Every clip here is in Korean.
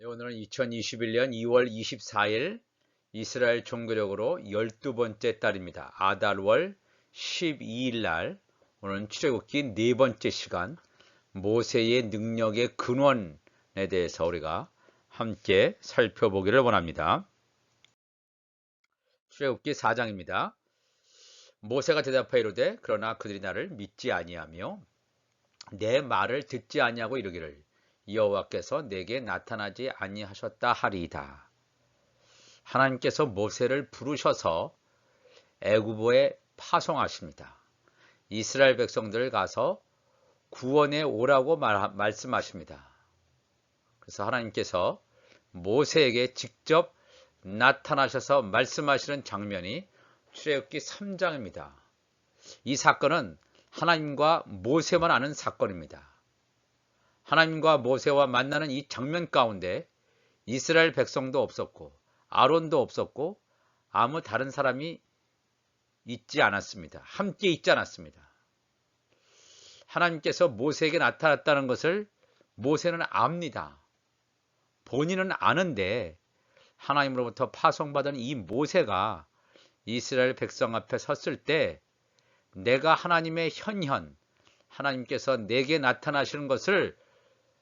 네, 오늘은 2021년 2월 24일 이스라엘 종교력으로 12번째 달입니다. 아달월 12일 날 오늘은 출애굽기 네 번째 시간 모세의 능력의 근원에 대해서 우리가 함께 살펴보기를 원합니다. 출애굽기 4장입니다. 모세가 대답하여 이르되 그러나 그들이 나를 믿지 아니하며 내 말을 듣지 아니하고 이르기를 여호와께서 내게 나타나지 아니하셨다 하리이다. 하나님께서 모세를 부르셔서 애굽에 파송하십니다. 이스라엘 백성들을 가서 구원해 오라고 말씀하십니다. 그래서 하나님께서 모세에게 직접 나타나셔서 말씀하시는 장면이 출애굽기 3장입니다. 이 사건은 하나님과 모세만 아는 사건입니다. 하나님과 모세와 만나는 이 장면 가운데 이스라엘 백성도 없었고 아론도 없었고 아무 다른 사람이 있지 않았습니다. 함께 있지 않았습니다. 하나님께서 모세에게 나타났다는 것을 모세는 압니다. 본인은 아는데 하나님으로부터 파송받은 이 모세가 이스라엘 백성 앞에 섰을 때 내가 하나님의 현현, 하나님께서 내게 나타나시는 것을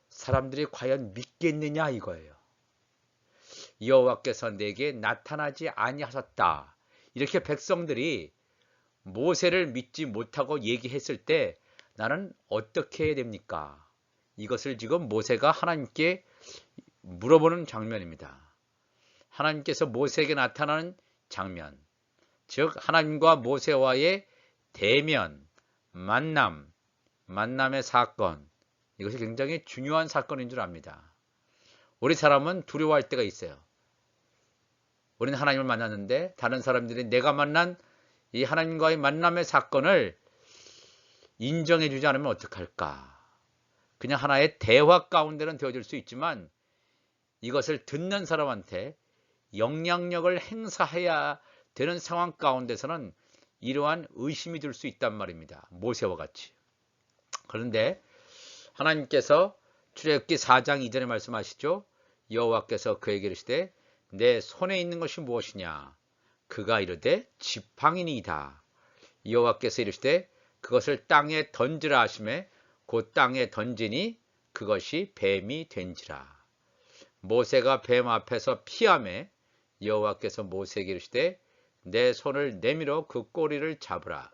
사람들이 과연 믿겠느냐 이거예요. 여호와께서 내게 나타나지 아니하셨다. 이렇게 백성들이 모세를 믿지 못하고 얘기했을 때 나는 어떻게 해야 됩니까? 이것을 지금 모세가 하나님께 물어보는 장면입니다. 하나님께서 모세에게 나타나는 장면, 즉 하나님과 모세와의 대면, 만남의 사건, 이것이 굉장히 중요한 사건인 줄 압니다. 우리 사람은 두려워할 때가 있어요. 우리는 하나님을 만났는데 다른 사람들이 내가 만난 이 하나님과의 만남의 사건을 인정해 주지 않으면 어떡할까? 그냥 하나의 대화 가운데는 되어질 수 있지만 이것을 듣는 사람한테 영향력을 행사해야 되는 상황 가운데서는 이러한 의심이 들 수 있단 말입니다. 모세와 같이. 그런데 하나님께서 출애굽기 4장 2절에 말씀하시죠. 여호와께서 그에게 이르시되 내 손에 있는 것이 무엇이냐? 그가 이르되 지팡이니이다. 여호와께서 이르시되 그것을 땅에 던지라 하시매 곧 땅에 던지니 그것이 뱀이 된지라. 모세가 뱀 앞에서 피하매 여호와께서 모세에게 이르시되 내 손을 내밀어 그 꼬리를 잡으라.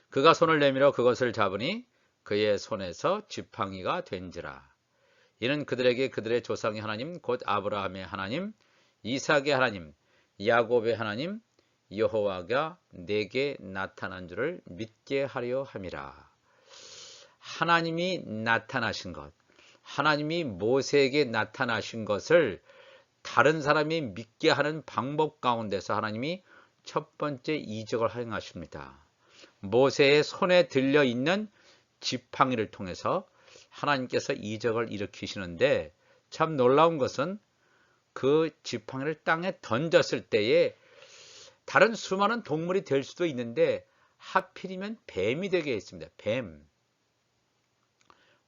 그가 손을 내밀어 그것을 잡으니 그의 손에서 지팡이가 된지라. 이는 그들에게 그들의 조상의 하나님 곧 아브라함의 하나님, 이삭의 하나님, 야곱의 하나님 여호와가 내게 나타난 줄을 믿게 하려 함이라. 하나님이 나타나신 것, 하나님이 모세에게 나타나신 것을 다른 사람이 믿게 하는 방법 가운데서 하나님이 첫 번째 이적을 행하십니다. 모세의 손에 들려 있는 지팡이를 통해서 하나님께서 이적을 일으키시는데 참 놀라운 것은 그 지팡이를 땅에 던졌을 때에 다른 수많은 동물이 될 수도 있는데 하필이면 뱀이 되게 했습니다. 뱀.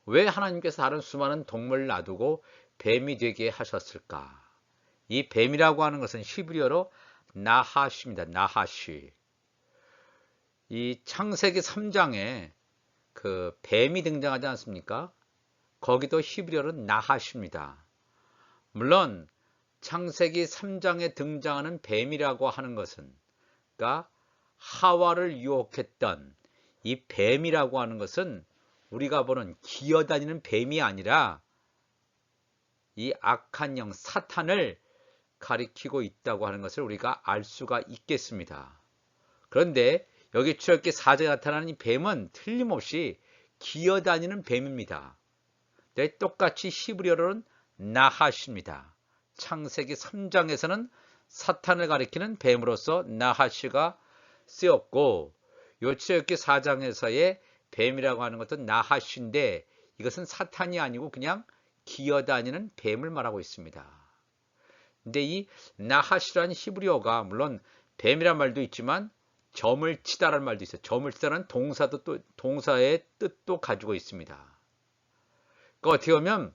왜 하나님께서 다른 수많은 동물을 놔두고 뱀이 되게 하셨을까? 이 뱀이라고 하는 것은 히브리어로 나하시입니다. 나하시. 이 창세기 3장에 그 뱀이 등장하지 않습니까? 거기도 히브리어로 나하시입니다. 물론 창세기 3장에 등장하는 뱀이라고 하는 것은 그러니까 하와를 유혹했던 이 뱀이라고 하는 것은 우리가 보는 기어다니는 뱀이 아니라 이 악한 영 사탄을 가리키고 있다고 하는 것을 우리가 알 수가 있겠습니다. 그런데 여기 출애굽기 4장에 나타나는 이 뱀은 틀림없이 기어다니는 뱀입니다. 똑같이 히브리어로는 나하시입니다. 창세기 3장에서는 사탄을 가리키는 뱀으로서 나하시가 쓰였고 요 출애굽기 4장에서의 뱀이라고 하는 것도 나하시인데 이것은 사탄이 아니고 그냥 기어다니는 뱀을 말하고 있습니다. 근데 이 나하시라는 히브리어가 물론 뱀이란 말도 있지만 점을 치다라는 말도 있어요. 점을 치다는 동사도 또 동사의 뜻도 가지고 있습니다. 그러니까 어떻게 보면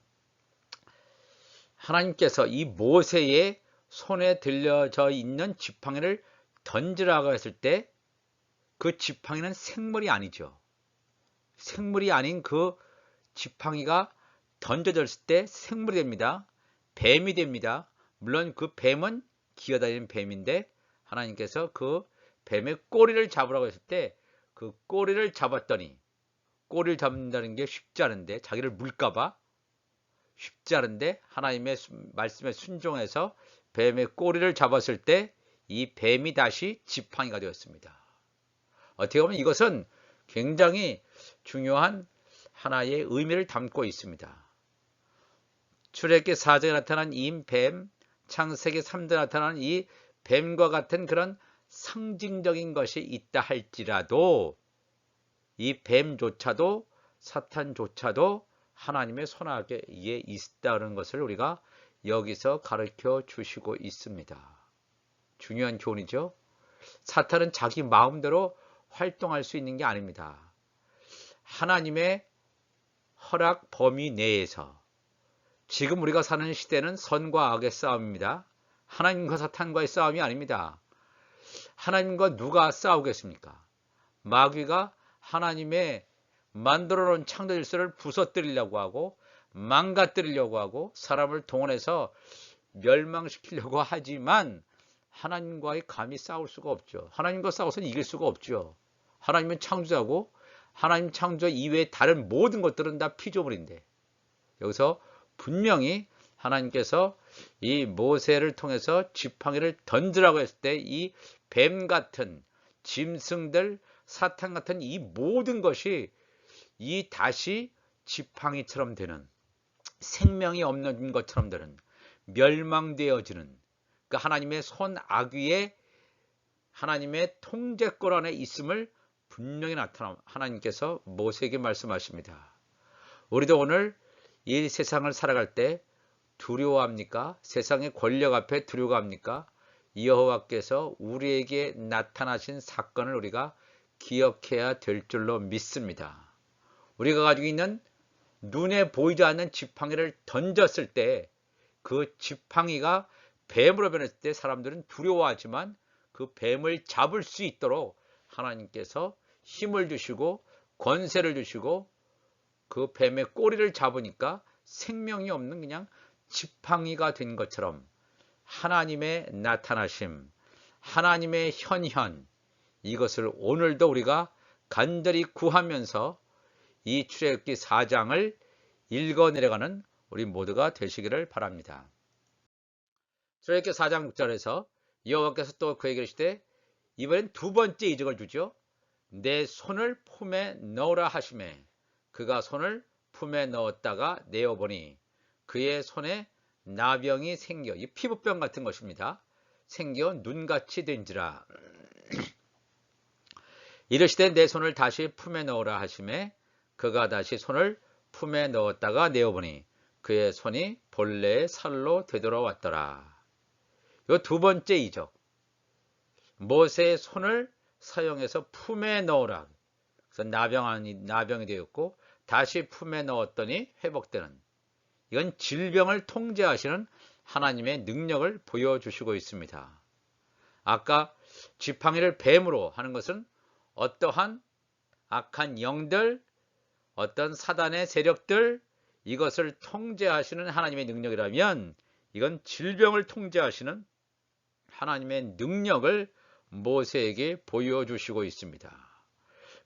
하나님께서 이 모세의 손에 들려져 있는 지팡이를 던지라고 했을 때 그 지팡이는 생물이 아니죠. 생물이 아닌 그 지팡이가 던져졌을 때 생물이 됩니다. 뱀이 됩니다. 물론 그 뱀은 기어다니는 뱀인데 하나님께서 그 뱀의 꼬리를 잡으라고 했을 때 그 꼬리를 잡았더니, 꼬리를 잡는다는 게 쉽지 않은데, 자기를 물까봐 쉽지 않은데 하나님의 말씀에 순종해서 뱀의 꼬리를 잡았을 때 이 뱀이 다시 지팡이가 되었습니다. 어떻게 보면 이것은 굉장히 중요한 하나의 의미를 담고 있습니다. 출애굽기 4장에 나타난 이 뱀, 창세기 3장에 나타난 이 뱀과 같은 그런 상징적인 것이 있다 할지라도 이 뱀조차도, 사탄조차도 하나님의 손아귀에 있다는 것을 우리가 여기서 가르쳐 주시고 있습니다. 중요한 교훈이죠. 사탄은 자기 마음대로 활동할 수 있는 게 아닙니다. 하나님의 허락 범위 내에서, 지금 우리가 사는 시대는 선과 악의 싸움입니다. 하나님과 사탄과의 싸움이 아닙니다. 하나님과 누가 싸우겠습니까? 마귀가 하나님의 만들어 놓은 창조 질서를 부서뜨리려고 하고 망가뜨리려고 하고 사람을 동원해서 멸망시키려고 하지만 하나님과의 감히 싸울 수가 없죠. 하나님과 싸워서는 이길 수가 없죠. 하나님은 창조자고 하나님 창조 이외의 다른 모든 것들은 다 피조물인데, 여기서 분명히 하나님께서 이 모세를 통해서 지팡이를 던지라고 했을 때 이 뱀 같은 짐승들, 사탄 같은 이 모든 것이 이 다시 지팡이처럼 되는, 생명이 없는 것처럼 되는, 멸망되어지는 그 하나님의 손 아귀에 하나님의 통제권 안에 있음을 분명히 나타나 하나님께서 모세에게 말씀하십니다. 우리도 오늘 이 세상을 살아갈 때 두려워합니까? 세상의 권력 앞에 두려워합니까? 여호와께서 우리에게 나타나신 사건을 우리가 기억해야 될 줄로 믿습니다. 우리가 가지고 있는 눈에 보이지 않는 지팡이를 던졌을 때 그 지팡이가 뱀으로 변했을 때 사람들은 두려워하지만 그 뱀을 잡을 수 있도록 하나님께서 힘을 주시고 권세를 주시고 그 뱀의 꼬리를 잡으니까 생명이 없는 그냥 지팡이가 된 것처럼 하나님의 나타나심, 하나님의 현현, 이것을 오늘도 우리가 간절히 구하면서 이 출애굽기 4장을 읽어 내려가는 우리 모두가 되시기를 바랍니다. 출애굽기 4장 6절에서 여호와께서 또 그에게 이르시되, 이번엔 두 번째 이적을 주죠. 내 손을 품에 넣으라 하시매 그가 손을 품에 넣었다가 내어보니 그의 손에 나병이 생겨, 이 피부병 같은 것입니다. 생겨 눈같이 된지라. 이르시되 내 손을 다시 품에 넣으라 하시매 그가 다시 손을 품에 넣었다가 내어보니 그의 손이 본래의 살로 되돌아왔더라. 이 두 번째 이적, 모세의 손을 사용해서 품에 넣으라. 그래서 나병이 되었고 다시 품에 넣었더니 회복되는, 이건 질병을 통제하시는 하나님의 능력을 보여주시고 있습니다. 아까 지팡이를 뱀으로 하는 것은 어떠한 악한 영들, 어떤 사단의 세력들, 이것을 통제하시는 하나님의 능력이라면 이건 질병을 통제하시는 하나님의 능력을 모세에게 보여주시고 있습니다.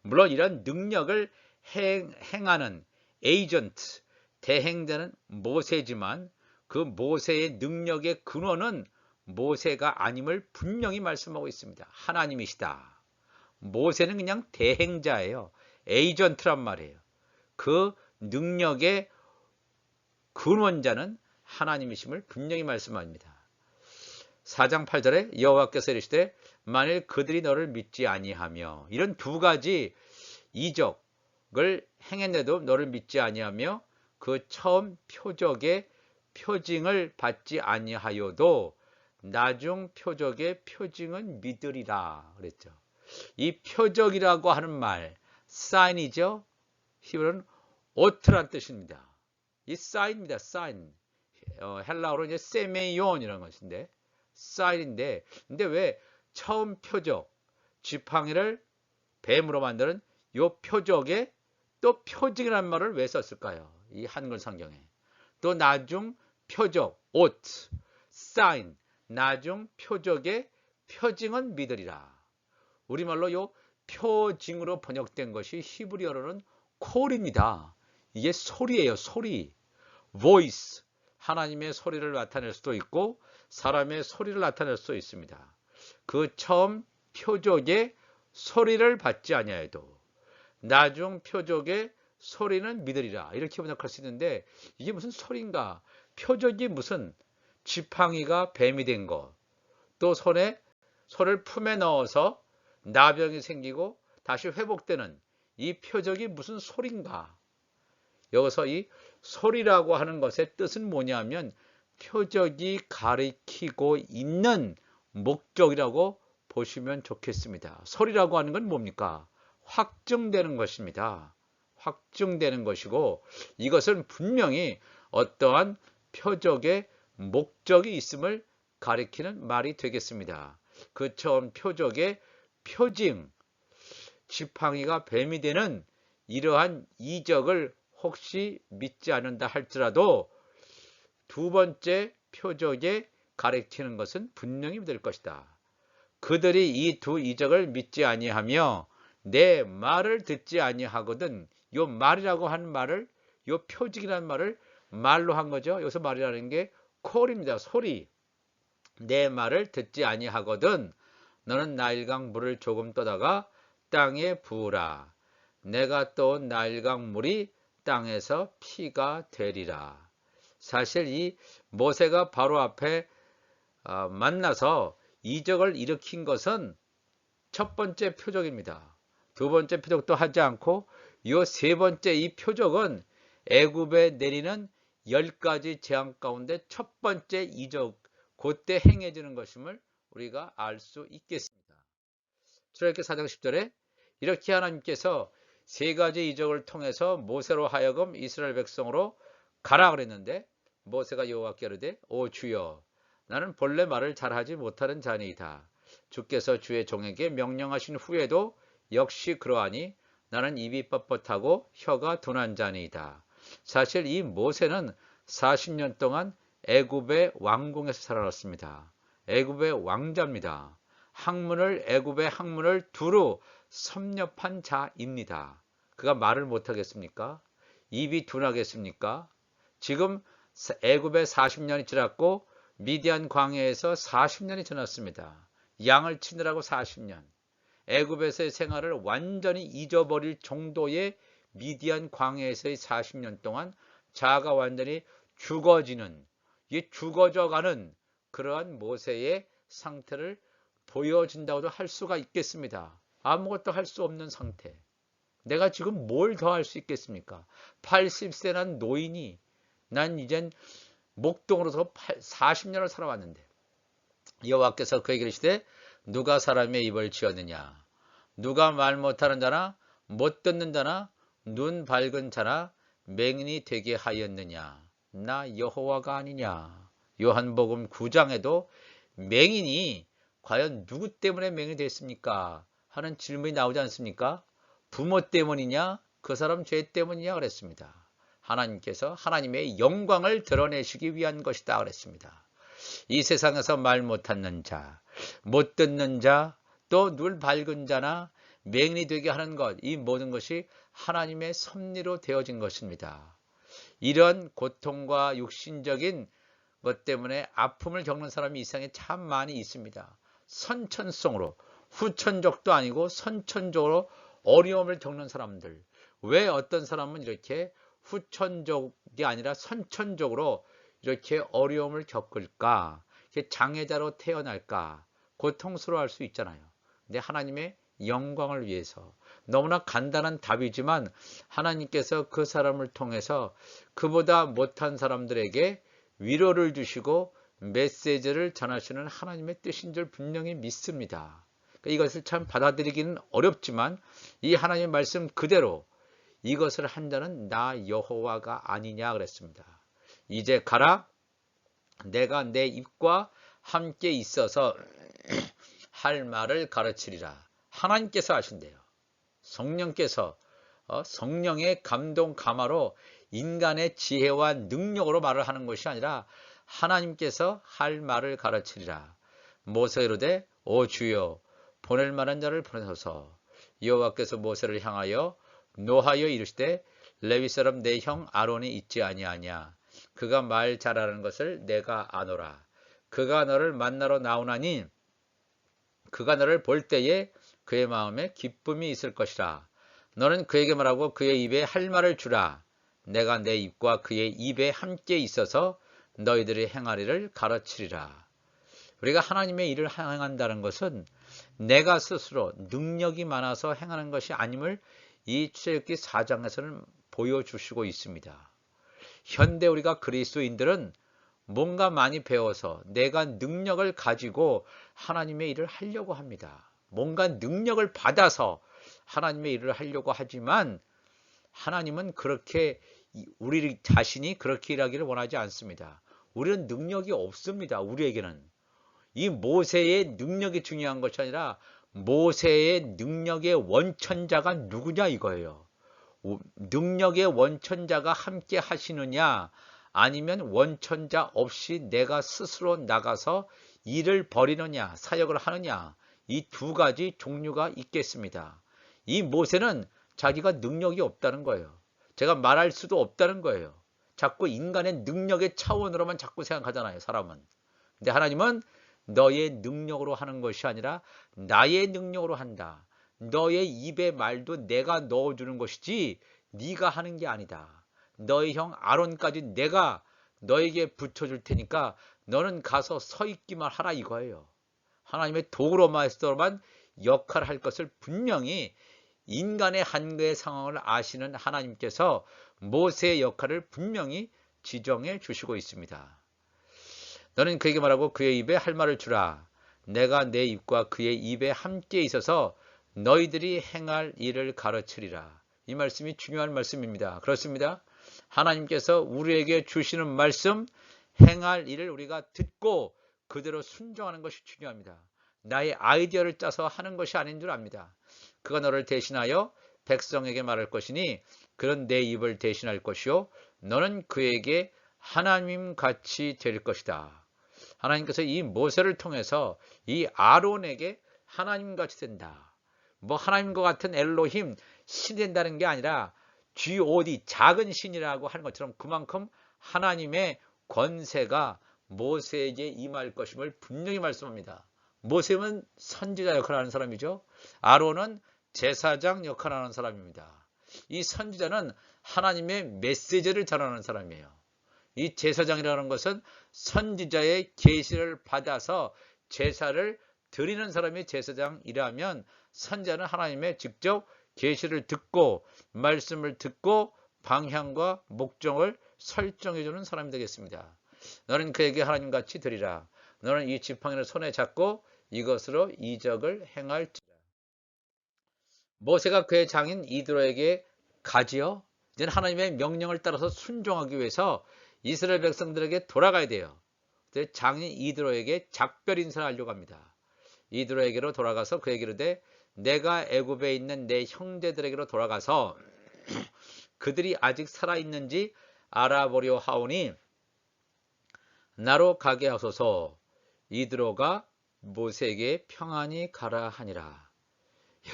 물론 이런 능력을 행하는 에이전트, 대행자는 모세지만 그 모세의 능력의 근원은 모세가 아님을 분명히 말씀하고 있습니다. 하나님이시다. 모세는 그냥 대행자예요. 에이전트란 말이에요. 그 능력의 근원자는 하나님이심을 분명히 말씀합니다. 4장 8절에 여호와께서 이르시되 만일 그들이 너를 믿지 아니하며, 이런 두 가지 이적을 행했는데도 너를 믿지 아니하며 그 처음 표적의 표징을 받지 아니하여도 나중 표적의 표징은 믿으리라 그랬죠. 이 표적이라고 하는 말, 사인이죠. 히브리어는 오트란 뜻입니다. 이 사인입니다. 사인. 헬라어로 이제 세메이온이라는 것인데 사인인데, 근데 왜 처음 표적 지팡이를 뱀으로 만드는 요 표적에 또 표징이라는 말을 왜 썼을까요? 이 한글 성경에. 또 나중 표적, 옷, 사인, 나중 표적의 표징은 믿으리라. 우리말로 요 표징으로 번역된 것이 히브리어로는 콜입니다. 이게 소리예요, 소리. voice. 하나님의 소리를 나타낼 수도 있고 사람의 소리를 나타낼 수도 있습니다. 그 처음 표적의 소리를 받지 아니하여도 나중 표적의 소리는 믿으리라. 이렇게 번역할 수 있는데 이게 무슨 소리인가? 표적이 무슨 지팡이가 뱀이 된 것, 또 손을 품에 넣어서 나병이 생기고 다시 회복되는 이 표적이 무슨 소리인가? 여기서 이 소리라고 하는 것의 뜻은 뭐냐면 표적이 가리키고 있는 목적이라고 보시면 좋겠습니다. 소리라고 하는 건 뭡니까? 확증되는 것입니다. 확증되는 것이고 이것은 분명히 어떠한 표적의 목적이 있음을 가리키는 말이 되겠습니다. 그 처음 표적의 표징, 지팡이가 뱀이 되는 이러한 이적을 혹시 믿지 않는다 할지라도 두 번째 표적에 가리키는 것은 분명히 될 것이다. 그들이 이 두 이적을 믿지 아니하며 내 말을 듣지 아니하거든. 요 말이라고 하는 말을, 요 표징이라는 말을 말로 한 거죠. 여기서 말이라는 게 콜입니다. 소리. 내 말을 듣지 아니하거든. 너는 나일강 물을 조금 떠다가 땅에 부으라. 내가 또 나일강 물이 땅에서 피가 되리라. 사실 이 모세가 바로 앞에 만나서 이적을 일으킨 것은 첫 번째 표적입니다. 두 번째 표적도 하지 않고 이 세 번째 이 표적은 애굽에 내리는 10가지 재앙 가운데 첫 번째 이적, 그때 행해지는 것임을 우리가 알 수 있겠습니다. 출애굽기 4장 10절에 이렇게 하나님께서 세 가지 이적을 통해서 모세로 하여금 이스라엘 백성으로 가라 그랬는데 모세가 여호와께 이르되 오 주여 나는 본래 말을 잘하지 못하는 자니이다. 주께서 주의 종에게 명령하신 후에도 역시 그러하니 나는 입이 뻣뻣하고 혀가 둔한 자니이다. 사실 이 모세는 40년 동안 애굽의 왕궁에서 살아났습니다. 애굽의 왕자입니다. 애굽의 학문을 두루 섭렵한 자입니다. 그가 말을 못하겠습니까? 입이 둔하겠습니까? 지금 애굽에 40년이 지났고 미디안 광야에서 40년이 지났습니다. 양을 치느라고 40년. 애굽에서의 생활을 완전히 잊어버릴 정도의 미디안 광야에서의 40년 동안 자아가 완전히 죽어져가는 그러한 모세의 상태를 보여준다고도 할 수가 있겠습니다. 아무것도 할 수 없는 상태. 내가 지금 뭘 더 할 수 있겠습니까? 80세 난 노인이 난 이젠 목동으로서 40년을 살아왔는데 여호와께서 그에게 이르시되 누가 사람의 입을 지었느냐? 누가 말 못하는 자나 못 듣는 자나 눈 밝은 자나 맹인이 되게 하였느냐? 나 여호와가 아니냐? 요한복음 9장에도 맹인이 과연 누구 때문에 맹인이 됐습니까? 하는 질문이 나오지 않습니까? 부모 때문이냐? 그 사람 죄 때문이냐? 그랬습니다. 하나님께서 하나님의 영광을 드러내시기 위한 것이다 그랬습니다. 이 세상에서 말 못하는 자, 못 듣는 자, 또 눈 밝은 자나 맹인이 되게 하는 것, 이 모든 것이 하나님의 섭리로 되어진 것입니다. 이런 고통과 육신적인 것 때문에 아픔을 겪는 사람이 이 세상에 참 많이 있습니다. 선천성으로, 후천적도 아니고 선천적으로 어려움을 겪는 사람들. 왜 어떤 사람은 이렇게 후천적이 아니라 선천적으로 이렇게 어려움을 겪을까? 장애자로 태어날까? 고통스러워할 수 있잖아요. 근데 하나님의 영광을 위해서 너무나 간단한 답이지만 하나님께서 그 사람을 통해서 그보다 못한 사람들에게 위로를 주시고 메시지를 전하시는 하나님의 뜻인 줄 분명히 믿습니다. 이것을 참 받아들이기는 어렵지만 이 하나님의 말씀 그대로 이것을 한 자는 나 여호와가 아니냐 그랬습니다. 이제 가라 내가 내 입과 함께 있어서 할 말을 가르치리라. 하나님께서 하신대요. 성령께서 성령의 감동 감화로 인간의 지혜와 능력으로 말을 하는 것이 아니라 하나님께서 할 말을 가르치리라. 모세가 이르되 오 주여 보낼 만한 자를 보내소서. 여호와께서 모세를 향하여 노하여 이르시되 레위 사람 내 형 아론이 있지 아니하냐. 그가 말 잘하는 것을 내가 아노라. 그가 너를 만나러 나오나니 그가 너를 볼 때에 그의 마음에 기쁨이 있을 것이라. 너는 그에게 말하고 그의 입에 할 말을 주라. 내가 내 입과 그의 입에 함께 있어서 너희들이 행하리를 가르치리라. 우리가 하나님의 일을 행한다는 것은 내가 스스로 능력이 많아서 행하는 것이 아님을 이 출애굽기 4장에서는 보여주시고 있습니다. 현대 우리가 그리스도인들은 뭔가 많이 배워서 내가 능력을 가지고 하나님의 일을 하려고 합니다. 뭔가 능력을 받아서 하나님의 일을 하려고 하지만 하나님은 그렇게 우리 자신이 그렇게 일하기를 원하지 않습니다. 우리는 능력이 없습니다. 우리에게는. 이 모세의 능력이 중요한 것이 아니라 모세의 능력의 원천자가 누구냐 이거예요. 능력의 원천자가 함께 하시느냐 아니면 원천자 없이 내가 스스로 나가서 일을 벌이느냐 사역을 하느냐 이 두 가지 종류가 있겠습니다. 이 모세는 자기가 능력이 없다는 거예요. 제가 말할 수도 없다는 거예요. 자꾸 인간의 능력의 차원으로만 자꾸 생각하잖아요. 사람은. 근데 하나님은 너의 능력으로 하는 것이 아니라 나의 능력으로 한다. 너의 입에 말도 내가 넣어주는 것이지 네가 하는 게 아니다. 너의 형 아론까지 내가 너에게 붙여줄 테니까 너는 가서 서 있기만 하라 이거예요. 하나님의 도구로만 역할을 할 것을 분명히 인간의 한계의 상황을 아시는 하나님께서 모세의 역할을 분명히 지정해 주시고 있습니다. 너는 그에게 말하고 그의 입에 할 말을 주라. 내가 내 입과 그의 입에 함께 있어서 너희들이 행할 일을 가르치리라. 이 말씀이 중요한 말씀입니다. 그렇습니다. 하나님께서 우리에게 주시는 말씀, 행할 일을 우리가 듣고 그대로 순종하는 것이 중요합니다. 나의 아이디어를 짜서 하는 것이 아닌 줄 압니다. 그가 너를 대신하여 백성에게 말할 것이니 그런 내 입을 대신할 것이요 너는 그에게 하나님 같이 될 것이다. 하나님께서 이 모세를 통해서 이 아론에게 하나님 같이 된다. 뭐 하나님과 같은 엘로힘 신이 된다는 게 아니라 God 작은 신이라고 하는 것처럼 그만큼 하나님의 권세가 모세에게 임할 것임을 분명히 말씀합니다. 모세는 선지자 역할을 하는 사람이죠. 아론은 제사장 역할을 하는 사람입니다. 이 선지자는 하나님의 메시지를 전하는 사람이에요. 이 제사장이라는 것은 선지자의 계시를 받아서 제사를 드리는 사람이 제사장이라면 선지자는 하나님의 직접 계시를 듣고 말씀을 듣고 방향과 목적을 설정해 주는 사람이 되겠습니다. 너는 그에게 하나님같이 드리라. 너는 이 지팡이를 손에 잡고 이것으로 이적을 행할지라. 모세가 그의 장인 이드로에게 가지요. 이제는 하나님의 명령을 따라서 순종하기 위해서 이스라엘 백성들에게 돌아가야 돼요. 장인 이드로에게 작별 인사를 하려고 합니다. 이드로에게로 돌아가서 그에게 이르되 내가 애굽에 있는 내 형제들에게로 돌아가서 그들이 아직 살아있는지 알아보려 하오니 나로 가게 하소서. 이드로가 모세에게 평안히 가라 하니라.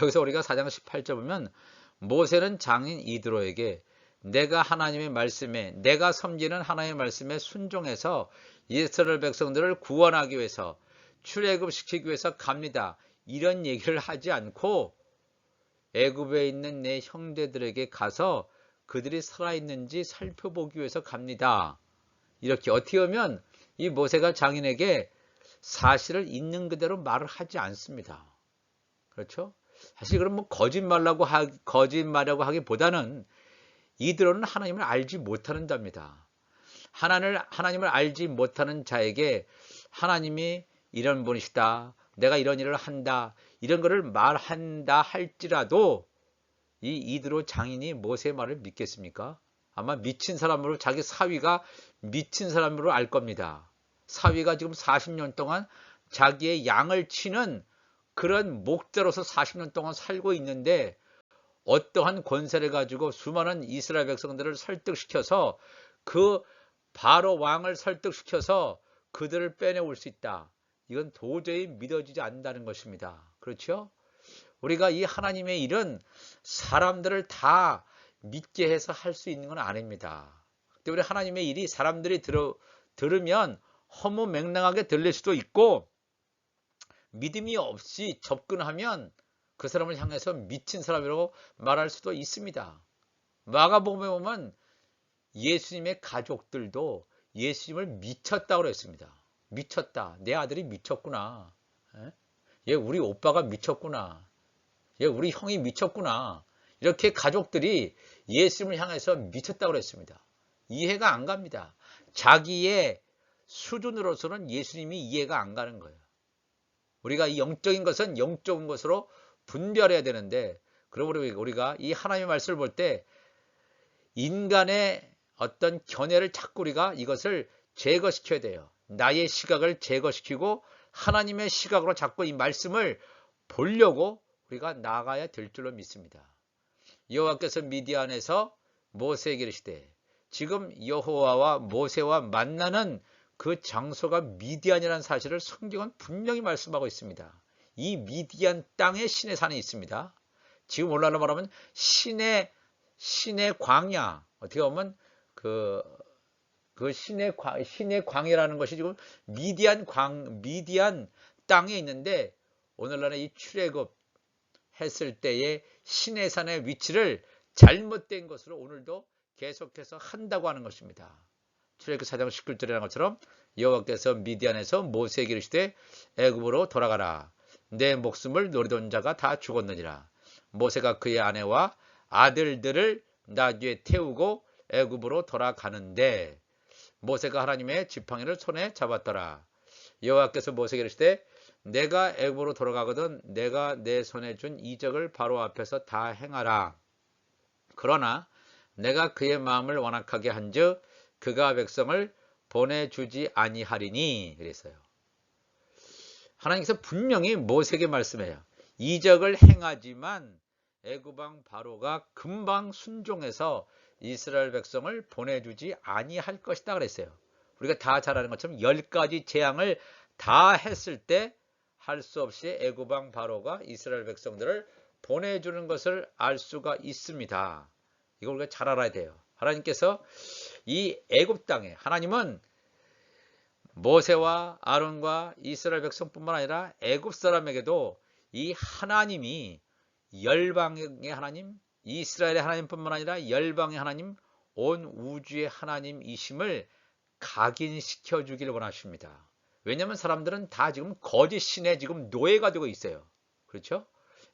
여기서 우리가 4장 18절 보면 모세는 장인 이드로에게 내가 하나님의 말씀에 내가 섬기는 하나님의 말씀에 순종해서 이스라엘 백성들을 구원하기 위해서 출애굽시키기 위해서 갑니다. 이런 얘기를 하지 않고 애굽에 있는 내 형제들에게 가서 그들이 살아있는지 살펴보기 위해서 갑니다. 이렇게 어떻게 보면 이 모세가 장인에게 사실을 있는 그대로 말을 하지 않습니다. 그렇죠? 사실 그럼 뭐 거짓말이라고 하기보다는 이들은 하나님을 알지 못하는 자입니다. 하나님을 알지 못하는 자에게 하나님이 이런 분이시다. 내가 이런 일을 한다. 이런 거를 말한다 할지라도 이 이드로 장인이 모세의 말을 믿겠습니까? 아마 미친 사람으로 자기 사위가 미친 사람으로 알 겁니다. 사위가 지금 40년 동안 자기의 양을 치는 그런 목자로서 40년 동안 살고 있는데 어떠한 권세를 가지고 수많은 이스라엘 백성들을 설득시켜서 그 바로 왕을 설득시켜서 그들을 빼내올 수 있다. 이건 도저히 믿어지지 않는다는 것입니다. 그렇죠? 우리가 이 하나님의 일은 사람들을 다 믿게 해서 할 수 있는 건 아닙니다. 때문에 하나님의 일이 사람들이 들으면 허무맹랑하게 들릴 수도 있고 믿음이 없이 접근하면 그 사람을 향해서 미친 사람이라고 말할 수도 있습니다. 마가복음에 보면 예수님의 가족들도 예수님을 미쳤다고 그랬습니다. 미쳤다. 내 아들이 미쳤구나. 얘 우리 오빠가 미쳤구나. 얘 우리 형이 미쳤구나. 이렇게 가족들이 예수님을 향해서 미쳤다고 그랬습니다. 이해가 안 갑니다. 자기의 수준으로서는 예수님이 이해가 안 가는 거예요. 우리가 이 영적인 것은 영적인 것으로 분별해야 되는데, 그러므로 우리가 이 하나님의 말씀을 볼 때 인간의 어떤 견해를 자꾸 우리가 이것을 제거시켜야 돼요. 나의 시각을 제거시키고 하나님의 시각으로 자꾸 이 말씀을 보려고 우리가 나가야 될 줄로 믿습니다. 여호와께서 미디안에서 모세에게 이르시되, 지금 여호와와 모세와 만나는 그 장소가 미디안이라는 사실을 성경은 분명히 말씀하고 있습니다. 이 미디안 땅에 신의 산이 있습니다. 지금 오늘날로 말하면 신의 광야, 어떻게 보면 그 신의 광야라는 것이 지금 미디안 땅에 있는데, 오늘날에 이 출애굽 했을 때의 신의 산의 위치를 잘못된 것으로 오늘도 계속해서 한다고 하는 것입니다. 출애굽 4장 19절이라는 것처럼 여호와께서 미디안에서 모세에게 이르시되 애굽으로 돌아가라. 내 목숨을 노리던 자가 다 죽었느니라. 모세가 그의 아내와 아들들을 나귀에 태우고 애굽으로 돌아가는데 모세가 하나님의 지팡이를 손에 잡았더라. 여호와께서 모세에게 이르시되 내가 애굽으로 돌아가거든 내가 내 손에 준 이적을 바로 앞에서 다 행하라. 그러나 내가 그의 마음을 완악하게 한즉 그가 백성을 보내주지 아니하리니. 그랬어요. 하나님께서 분명히 모세에게 말씀해요. 이적을 행하지만 애굽 왕 바로가 금방 순종해서 이스라엘 백성을 보내주지 아니할 것이다 그랬어요. 우리가 다 잘 아는 것처럼 10가지 재앙을 다 했을 때 할 수 없이 애굽 왕 바로가 이스라엘 백성들을 보내주는 것을 알 수가 있습니다. 이걸 우리가 잘 알아야 돼요. 하나님께서 이 애굽 땅에, 하나님은 모세와 아론과 이스라엘 백성뿐만 아니라 애굽 사람에게도 이 하나님이 열방의 하나님, 이스라엘의 하나님뿐만 아니라 열방의 하나님, 온 우주의 하나님이심을 각인시켜 주기를 원하십니다. 왜냐하면 사람들은 다 지금 거짓 신에 지금 노예가 되고 있어요. 그렇죠?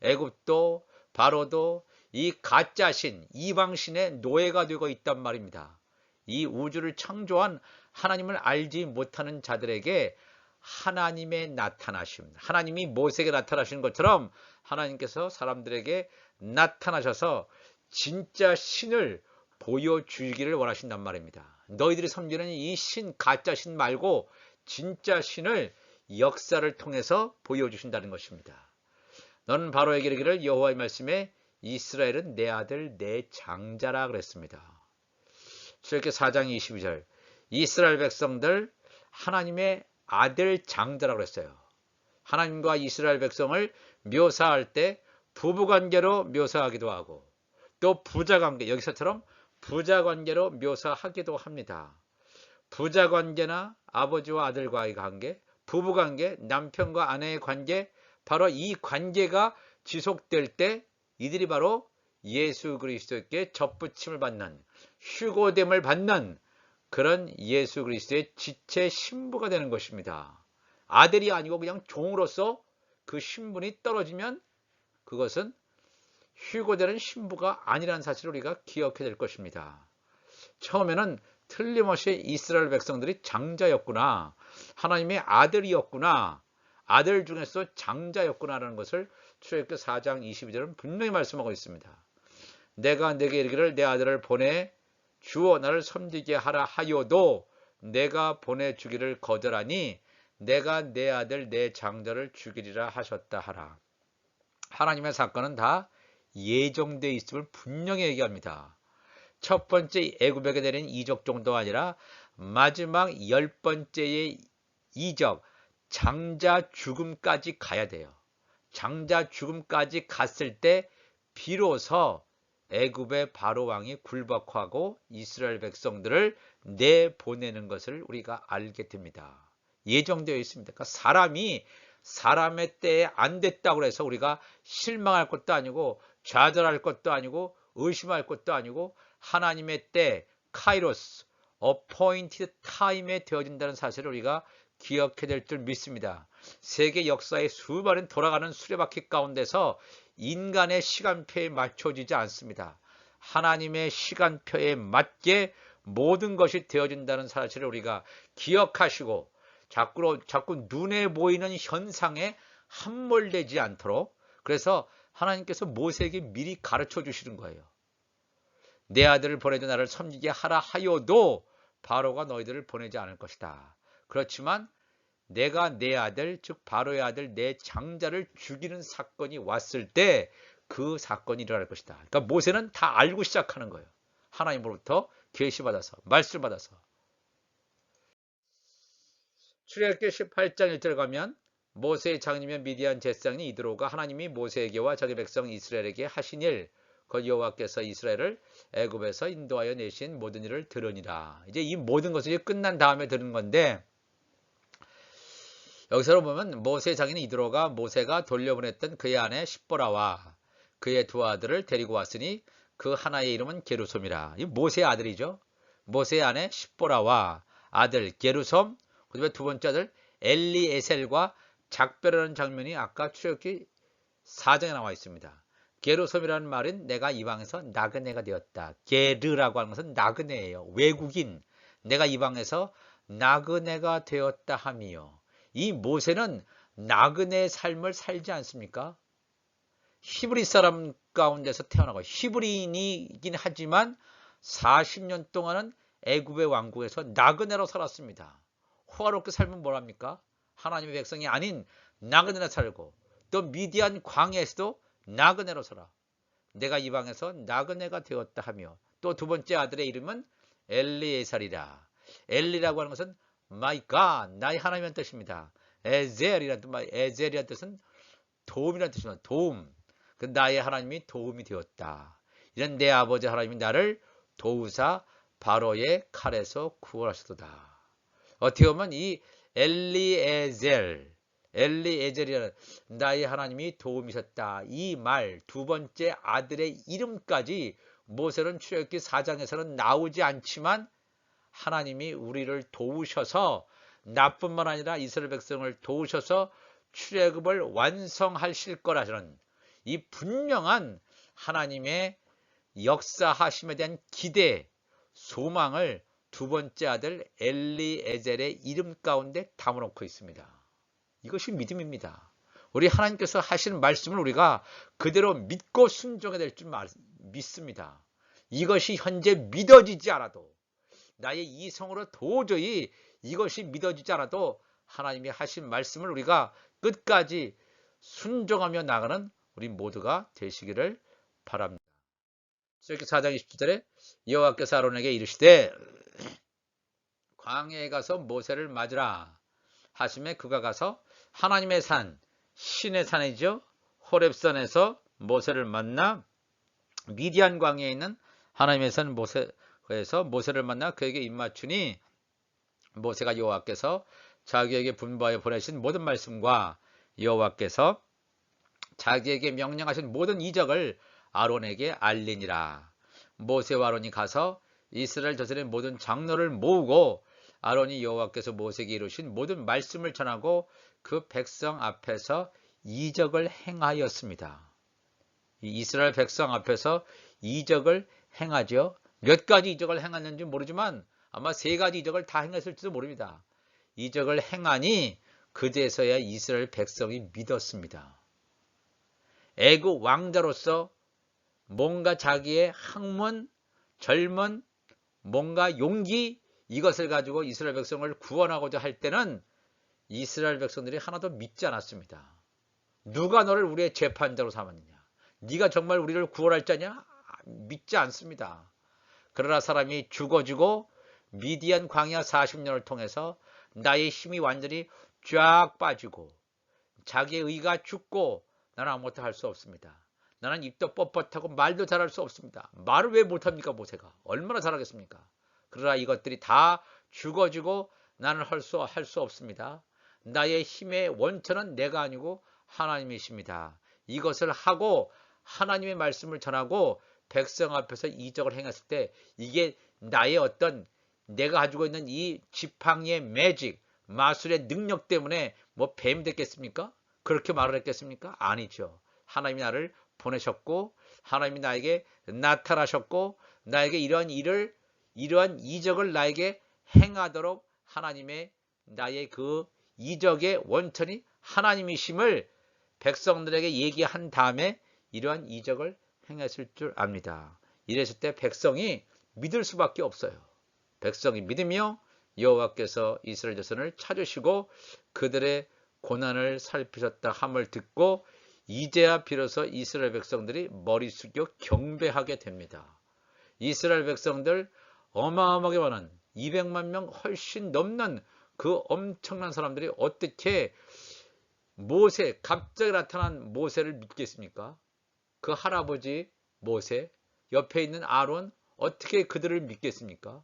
애굽도 바로도 이 가짜 신, 이방 신의 노예가 되고 있단 말입니다. 이 우주를 창조한 하나님을 알지 못하는 자들에게 하나님의 나타나심, 하나님이 모세에게 나타나신 것처럼 하나님께서 사람들에게 나타나셔서 진짜 신을 보여주기를 원하신단 말입니다. 너희들이 섬기는 이 신, 가짜 신 말고 진짜 신을 역사를 통해서 보여주신다는 것입니다. 너는 바로에게 이르기를 여호와의 말씀에 이스라엘은 내 아들 내 장자라 그랬습니다. 출애굽기 4장 22절 이스라엘 백성들 하나님의 아들 장자라 그랬어요. 하나님과 이스라엘 백성을 묘사할 때 부부관계로 묘사하기도 하고 또 부자관계, 여기서처럼 부자관계로 묘사하기도 합니다. 부자관계나 아버지와 아들과의 관계, 부부관계, 남편과 아내의 관계, 바로 이 관계가 지속될 때 이들이 바로 예수 그리스도께 접붙임을 받는, 휴고됨을 받는 그런 예수 그리스도의 지체 신부가 되는 것입니다. 아들이 아니고 그냥 종으로서 그 신분이 떨어지면 그것은 휴고되는 신부가 아니라는 사실을 우리가 기억해야 될 것입니다. 처음에는 틀림없이 이스라엘 백성들이 장자였구나, 하나님의 아들이었구나, 아들 중에서 장자였구나라는 것을 출애굽기 4장 22절은 분명히 말씀하고 있습니다. 내가 내게 이르기를 내 아들을 보내 주어 나를 섬기게 하라 하여도 내가 보내주기를 거절하니 내가 내 아들 내 장자를 죽이리라 하셨다 하라. 하나님의 사건은 다 예정되어 있음을 분명히 얘기합니다. 첫 번째 애굽에게 내린 이적 정도가 아니라 마지막 10번째의 이적, 장자 죽음까지 가야 돼요. 장자 죽음까지 갔을 때 비로소 애굽의 바로 왕이 굴복하고 이스라엘 백성들을 내보내는 것을 우리가 알게 됩니다. 예정되어 있습니다. 그러니까 사람이 사람의 때에 안 됐다고 해서 우리가 실망할 것도 아니고 좌절할 것도 아니고 의심할 것도 아니고 하나님의 때 카이로스 appointed time에 되어진다는 사실을 우리가 기억해야 될 줄 믿습니다. 세계 역사의 수많은 돌아가는 수레바퀴 가운데서 인간의 시간표에 맞춰지지 않습니다. 하나님의 시간표에 맞게 모든 것이 되어진다는 사실을 우리가 기억하시고 자꾸 눈에 보이는 현상에 함몰되지 않도록, 그래서 하나님께서 모세에게 미리 가르쳐 주시는 거예요. 내 아들을 보내줘 나를 섬기게 하라 하여도 바로가 너희들을 보내지 않을 것이다. 그렇지만 내가 내 아들, 즉 바로의 아들 내 장자를 죽이는 사건이 왔을 때 그 사건이 일어날 것이다. 그러니까 모세는 다 알고 시작하는 거예요. 하나님으로부터 계시받아서, 말씀을 받아서. 출애굽기 18장 1절 가면 모세의 장님인 미디안 제사장이 이드로가 하나님이 모세에게와 자기 백성 이스라엘에게 하신 일, 그 여호와께서 이스라엘을 애굽에서 인도하여 내신 모든 일을 들으니라. 이제 이 모든 것이 끝난 다음에 들은 건데, 여기서 보면 모세의 장인 이드로가 모세가 돌려보냈던 그의 아내 십보라와 그의 두 아들을 데리고 왔으니 그 하나의 이름은 게르솜이라. 이 모세의 아들이죠. 모세의 아내 십보라와 아들 게르솜, 그다음에 두 번째 아들 엘리에셀과 작별하는 장면이 아까 출애굽기 4장에 나와 있습니다. 게르솜이라는 말은 내가 이방에서 나그네가 되었다. 게르라고 하는 것은 나그네예요. 외국인. 내가 이방에서 나그네가 되었다 함이요. 이 모세는 나그네의 삶을 살지 않습니까? 히브리 사람 가운데서 태어나고 히브리인이긴 하지만 40년 동안은 애굽의 왕국에서 나그네로 살았습니다. 호화롭게 살면 뭐랍니까? 하나님의 백성이 아닌 나그네로 살고, 또 미디안 광야에서도 나그네로 살아. 내가 이방에서 나그네가 되었다 하며, 또 두 번째 아들의 이름은 엘리에살이라. 엘리라고 하는 것은 My God, 나의 하나님이라는 뜻입니다. 에젤이라는 뜻은 도움이라는 뜻입니다. 도움. 그 나의 하나님이 도움이 되었다. 이런 내 아버지 하나님이 나를 도우사 바로의 칼에서 구원하셨도다. 어떻게 보면 이 엘리에젤이라는 나의 하나님이 도움이셨다. 이 말, 두 번째 아들의 이름까지 모세는 출애굽기 4장에서는 나오지 않지만 하나님이 우리를 도우셔서, 나뿐만 아니라 이스라엘 백성을 도우셔서 출애굽을 완성하실 거라는 이 분명한 하나님의 역사하심에 대한 기대, 소망을 두 번째 아들 엘리에젤의 이름 가운데 담아놓고 있습니다. 이것이 믿음입니다. 우리 하나님께서 하시는 말씀을 우리가 그대로 믿고 순종해야 될 줄 믿습니다. 이것이 현재 믿어지지 않아도, 나의 이성으로 도저히 이것이 믿어지지 않아도 하나님이 하신 말씀을 우리가 끝까지 순종하며 나가는 우리 모두가 되시기를 바랍니다. 출애굽기 4장 27절에 여호와께서 아론에게 이르시되 광야에 가서 모세를 맞으라 하심에 그가 가서 하나님의 산, 신의 산이죠, 호렙산에서 모세를 만나 미디안 광야에 있는 하나님의 산 모세에서 모세를 만나 그에게 입맞추니 모세가 여호와께서 자기에게 분부하여 보내신 모든 말씀과 여호와께서 자기에게 명령하신 모든 이적을 아론에게 알리니라. 모세와 아론이 가서 이스라엘 자손의 모든 장로를 모으고 아론이 여호와께서 모세에게 이루신 모든 말씀을 전하고 그 백성 앞에서 이적을 행하였습니다. 이스라엘 백성 앞에서 이적을 행하죠. 몇 가지 이적을 행했는지 모르지만 아마 3가지 이적을 다 행했을지도 모릅니다. 이적을 행하니 그제서야 이스라엘 백성이 믿었습니다. 애굽 왕자로서 뭔가 자기의 학문, 젊은, 뭔가 용기, 이것을 가지고 이스라엘 백성을 구원하고자 할 때는 이스라엘 백성들이 하나도 믿지 않았습니다. 누가 너를 우리의 재판자로 삼았느냐? 네가 정말 우리를 구원할 자냐? 믿지 않습니다. 그러나 사람이 죽어지고 미디안 광야 40년을 통해서 나의 힘이 완전히 쫙 빠지고 자기의 의가 죽고 나는 아무것도 할 수 없습니다. 나는 입도 뻣뻣하고 말도 잘할 수 없습니다. 말을 왜 못합니까 모세가? 얼마나 잘하겠습니까? 그러나 이것들이 다 죽어지고 나는 할 수 없습니다. 나의 힘의 원천은 내가 아니고 하나님이십니다. 이것을 하고 하나님의 말씀을 전하고 백성 앞에서 이적을 행했을 때 이게 나의 어떤 내가 가지고 있는 이 지팡이의 매직, 마술의 능력 때문에 뭐 뱀이 됐겠습니까? 그렇게 말을 했겠습니까? 아니죠. 하나님이 나를 보내셨고 하나님이 나에게 나타나셨고 나에게 이러한 이적을 나에게 행하도록 하나님의 나의 그 이적의 원천이 하나님이심을 백성들에게 얘기한 다음에 이러한 이적을 행했을 줄 압니다. 이랬을 때 백성이 믿을 수밖에 없어요. 백성이 믿으며 여호와께서 이스라엘 자손을 찾으시고 그들의 고난을 살피셨다 함을 듣고 이제야 비로소 이스라엘 백성들이 머리 숙여 경배하게 됩니다. 이스라엘 백성들 어마어마하게 많은 200만 명 훨씬 넘는 그 엄청난 사람들이 어떻게 갑자기 나타난 모세를 믿겠습니까? 그 할아버지 모세, 옆에 있는 아론, 어떻게 그들을 믿겠습니까?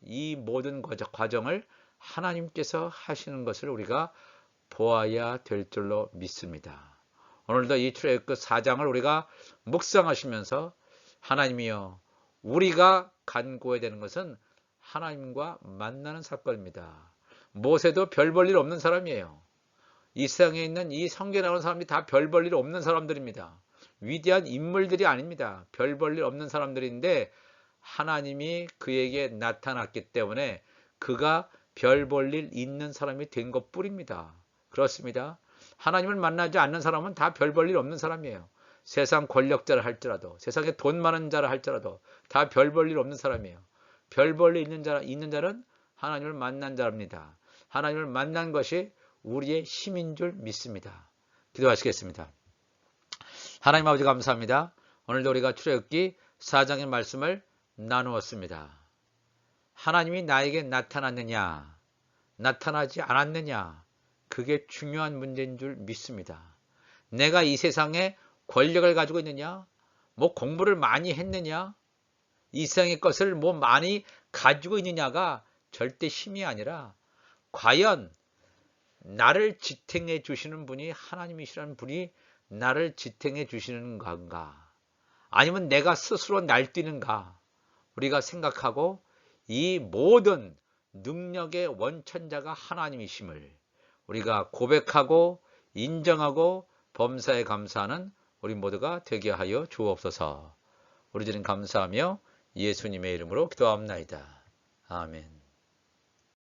이 모든 과정을 하나님께서 하시는 것을 우리가 보아야 될 줄로 믿습니다. 오늘도 이 출애굽기 4장을 우리가 묵상하시면서 하나님이여, 우리가 간구해야 되는 것은 하나님과 만나는 사건입니다. 모세도 별 볼 일 없는 사람이에요. 이 세상에 있는 이 성경에 나오는 사람들이 다 별 볼 일 없는 사람들입니다. 위대한 인물들이 아닙니다. 별 볼 일 없는 사람들인데 하나님이 그에게 나타났기 때문에 그가 별 볼 일 있는 사람이 된 것뿐입니다. 그렇습니다. 하나님을 만나지 않는 사람은 다 별 볼 일 없는 사람이에요. 세상 권력자를 할지라도, 세상에 돈 많은 자를 할지라도 다 별 볼 일 없는 사람이에요. 별 볼 일 있는 자는 하나님을 만난 자입니다. 하나님을 만난 것이 우리의 힘인 줄 믿습니다. 기도하시겠습니다. 하나님 아버지 감사합니다. 오늘도 우리가 출애굽기 4장의 말씀을 나누었습니다. 하나님이 나에게 나타났느냐, 나타나지 않았느냐, 그게 중요한 문제인 줄 믿습니다. 내가 이 세상에 권력을 가지고 있느냐, 뭐 공부를 많이 했느냐, 이 세상의 것을 뭐 많이 가지고 있느냐가 절대 힘이 아니라 과연 나를 지탱해 주시는 분이 하나님이시라는 분이 나를 지탱해 주시는 건가, 아니면 내가 스스로 날뛰는가, 우리가 생각하고 이 모든 능력의 원천자가 하나님이심을 우리가 고백하고 인정하고 범사에 감사하는 우리 모두가 되게 하여 주옵소서. 우리 주님 감사하며 예수님의 이름으로 기도합나이다. 아멘.